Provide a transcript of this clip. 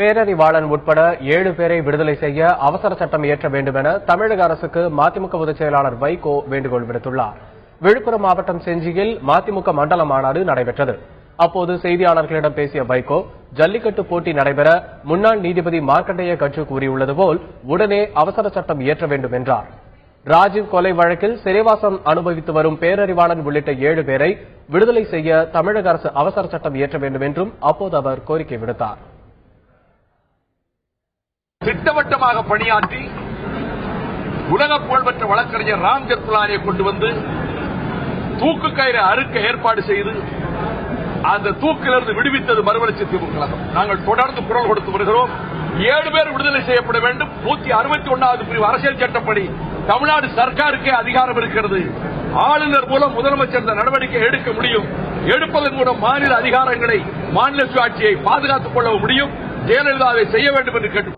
பேரறிவாளன் உட்பட 7 பேரை விடுதலை செய்ய அவசர சட்டம் இயற்ற வேண்டும் என தமிழக அரசுக்கு மதிமுக பொதுச் செயலாளர் வைகோ வேண்டுகோள் விடுத்துள்ளார். விழுப்புரம் மாவட்டம் செஞ்சியில் மதிமுக மண்டல மாநாடு நடைபெற்றது. அப்போது செய்தியாளர்களிடம் பேசிய வைகோ, ஜல்லிக்கட்டு போட்டி நடைபெற முன்னாள் நீதிபதி மார்க்கண்டேய கட்சி கூறியுள்ளது போல் உடனே அவசர சட்டம் இயற்ற வேண்டும் என்றார். ராஜீவ் கொலை வழக்கில் சிறைவாசம் அனுபவித்து வரும் பேரறிவாளன் உள்ளிட்ட 7 பேரை விடுதலை செய்ய தமிழக அரசு அவசர சட்டம் இயற்ற வேண்டும் என்றும் அப்போது அவர் கோரிக்கை விடுத்தார். திட்டவட்டமாக பணியாற்றி உலக புகழ்பெற்ற வழக்கறிஞர் ராம் ஜெத்மலானியை கொண்டு வந்து தூக்கு கயிறு அறுக்க ஏற்பாடு செய்து அந்த தூக்கிலிருந்து விடுவித்தது மறுமலர்ச்சி திமுக கழகம். நாங்கள் தொடர்ந்து குரல் கொடுத்து வருகிறோம். 7 பேர் விடுதலை செய்யப்பட வேண்டும். 161வது பிரிவு அரசியல் சட்டப்படி தமிழ்நாடு சர்க்காருக்கே அதிகாரம் இருக்கிறது. ஆளுநர் மூலம் முதலமைச்சர் இந்த நடவடிக்கை எடுக்க முடியும். எடுப்பதன் மூலம் மாநில அதிகாரங்களை, மாநில சுயாட்சியை பாதுகாத்துக் கொள்ள முடியும். ஜெயலலிதாவை செய்ய வேண்டும் என்று கேட்டு